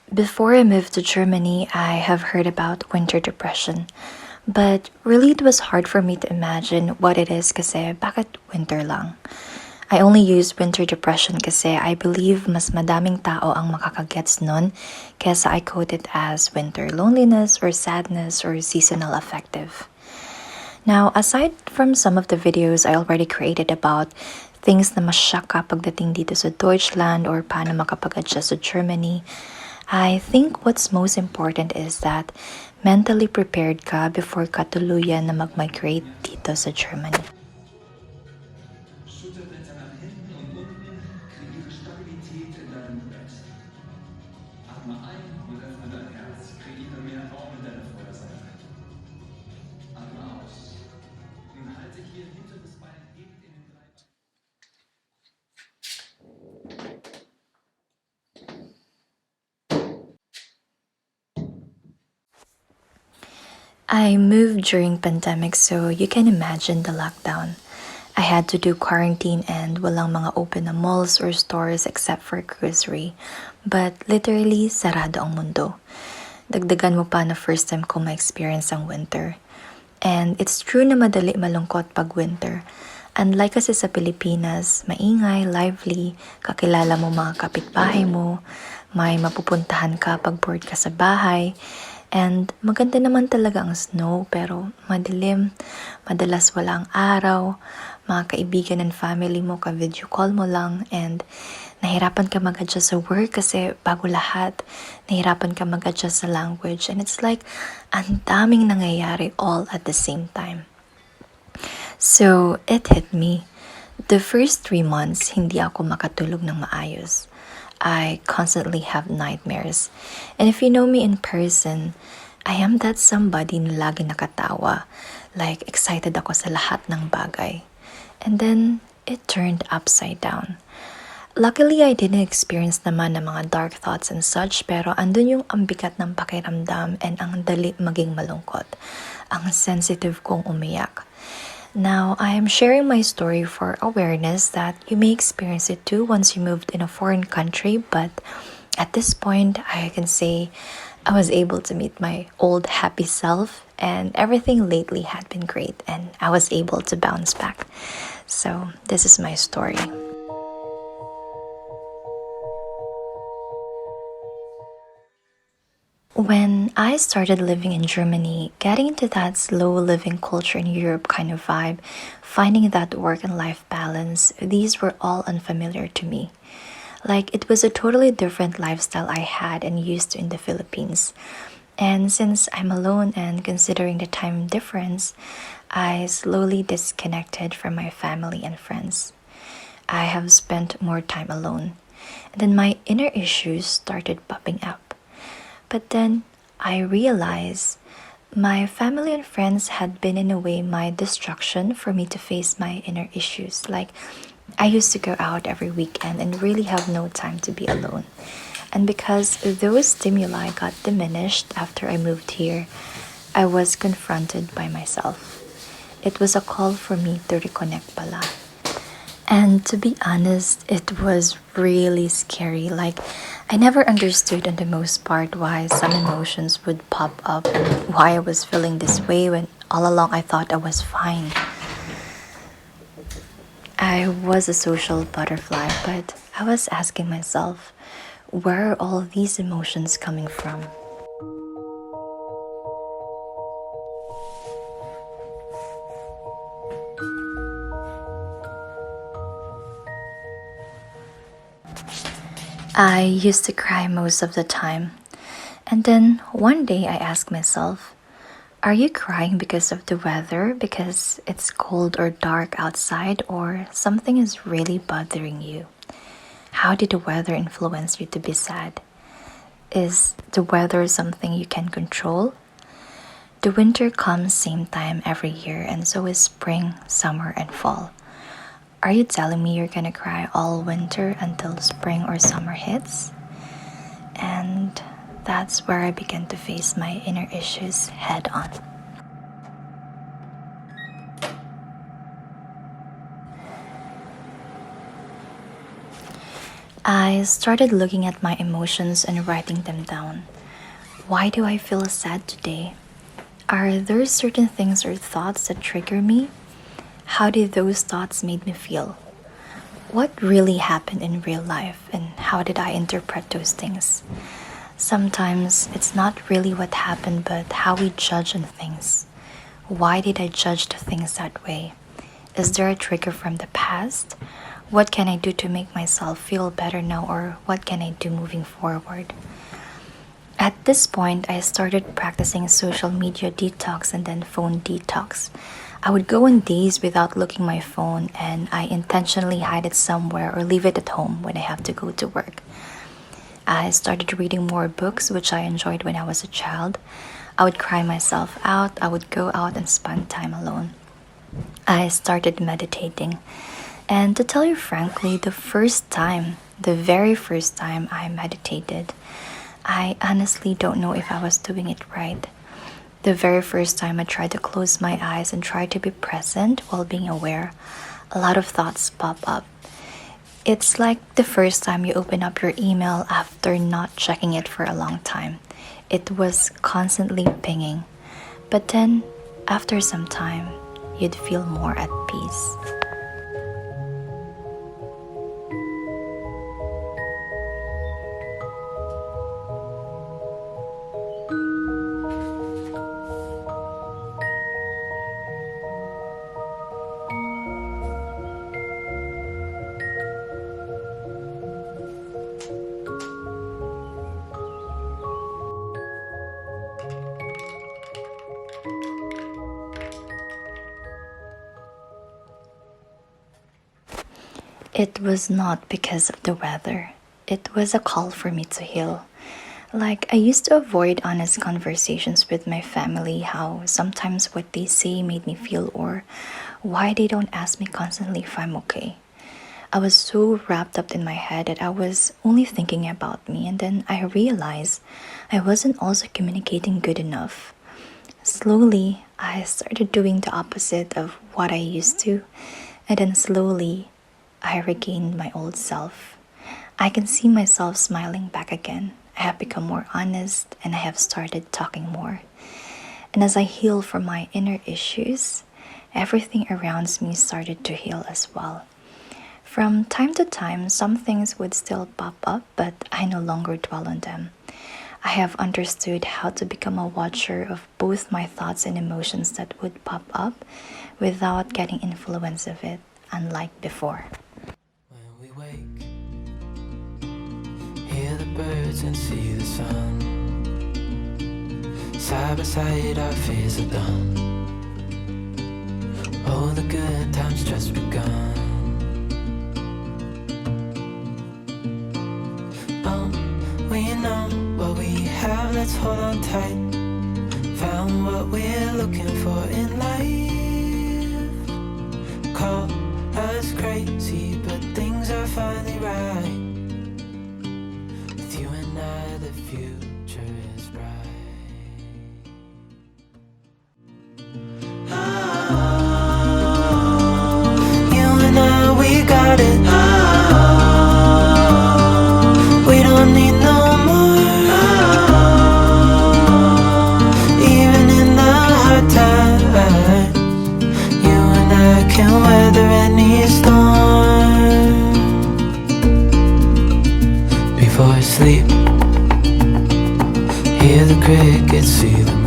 Before I moved to Germany, I have heard about winter depression. But really, it was hard for me to imagine what it is kasi bakit winter lang? I only use winter depression kasi I believe mas madaming tao ang makakagets nun kesa I code it as winter loneliness or sadness or seasonal affective. Now, aside from some of the videos I already created about things na masyak ka pagdating dito sa Deutschland or paano makapag-adjust sa Germany, I think what's most important is that mentally prepared ka before ka tuluyan na mag-migrate dito sa Germany. Schulterblätter nach hinten und unten, kreiere Stabilität in deinem Bett. Atme ein und öffne dein Herz, kreiere mehr Raum in deiner Vorderseite. Atme aus und halte hier hinteres Bein hebt in den Dreiband. I moved during pandemic, so you can imagine the lockdown. I had to do quarantine and walang mga open na malls or stores except for grocery. But literally, sarado ang mundo. Dagdagan mo pa na first time ko ma-experience ang winter. And it's true na madali malungkot pag winter. Unlike kasi sa Pilipinas, maingay, lively, kakilala mo mga kapitbahay mo, may mapupuntahan ka pag bored ka sa bahay, and maganda naman talaga ang snow pero madilim, madalas walang araw, mga kaibigan and family mo ka-video call mo lang, and nahirapan ka mag-adjust sa work kasi bago lahat, nahirapan ka mag-adjust sa language, and it's like ang daming nangyayari all at the same time. So, it hit me. The first 3 months, hindi ako makatulog ng maayos. I constantly have nightmares. And if you know me in person, I am that somebody na lagi nakatawa. Like, excited ako sa lahat ng bagay. And then, it turned upside down. Luckily, I didn't experience naman ng mga dark thoughts and such, pero andun yung ang bigat ng pakiramdam and ang dali maging malungkot. Ang sensitive kong umiyak. Now, I am sharing my story for awareness that you may experience it too once you moved in a foreign country, but at this point, I can say I was able to meet my old happy self, and everything lately had been great, and I was able to bounce back. So, this is my story. When I started living in Germany, getting into that slow living culture in Europe kind of vibe, finding that work and life balance, these were all unfamiliar to me. Like, it was a totally different lifestyle I had and used to in the Philippines. And since I'm alone and considering the time difference, I slowly disconnected from my family and friends. I have spent more time alone. And then my inner issues started popping up. But then I realized my family and friends had been in a way my distraction for me to face my inner issues. Like, I used to go out every weekend and really have no time to be alone. And because those stimuli got diminished after I moved here, I was confronted by myself. It was a call for me to reconnect pala. And to be honest, it was really scary. Like, I never understood on the most part why some emotions would pop up and why I was feeling this way when all along I thought I was fine. I was a social butterfly, but I was asking myself, where are all these emotions coming from? I used to cry most of the time. And then one day I asked myself, are you crying because of the weather, because it's cold or dark outside, or something is really bothering you? How did the weather influence you to be sad? Is the weather something you can control? The winter comes same time every year, and so is spring, summer, and fall. Are you telling me you're gonna cry all winter until spring or summer hits? And that's where I began to face my inner issues head on. I started looking at my emotions and writing them down. Why do I feel sad today? Are there certain things or thoughts that trigger me? How did those thoughts make me feel? What really happened in real life and how did I interpret those things? Sometimes it's not really what happened but how we judge on things. Why did I judge the things that way? Is there a trigger from the past? What can I do to make myself feel better now, or what can I do moving forward? At this point, I started practicing social media detox and then phone detox. I would go on days without looking my phone and I intentionally hide it somewhere or leave it at home when I have to go to work. I started reading more books, which I enjoyed when I was a child. I would cry myself out. I would go out and spend time alone. I started meditating. And to tell you frankly, the very first time I meditated, I honestly don't know if I was doing it right. The very first time I tried to close my eyes and try to be present while being aware, a lot of thoughts pop up. It's like the first time you open up your email after not checking it for a long time. It was constantly pinging. But then, after some time, you'd feel more at peace. It was not because of the weather. It was a call for me to heal. Like, I used to avoid honest conversations with my family, how sometimes what they say made me feel, or why they don't ask me constantly if I'm okay. I was so wrapped up in my head that I was only thinking about me, and then I realized I wasn't also communicating good enough. Slowly, I started doing the opposite of what I used to, and then slowly, I regained my old self. I can see myself smiling back again. I have become more honest and I have started talking more. And as I heal from my inner issues, everything around me started to heal as well. From time to time, some things would still pop up, but I no longer dwell on them. I have understood how to become a watcher of both my thoughts and emotions that would pop up without getting influence of it, unlike before. We wake, hear the birds and see the sun. Side by side our fears are done. Oh, the good times just begun. We know what we have, let's hold on tight. Found what we're looking for in life. Call us crazy, but things are finally right. With you and I, the future is bright. Oh, you and I, we got it. Oh, we don't need no more. Oh, even in the hard times, you and I can weather any storm. Before I sleep, hear the crickets, see the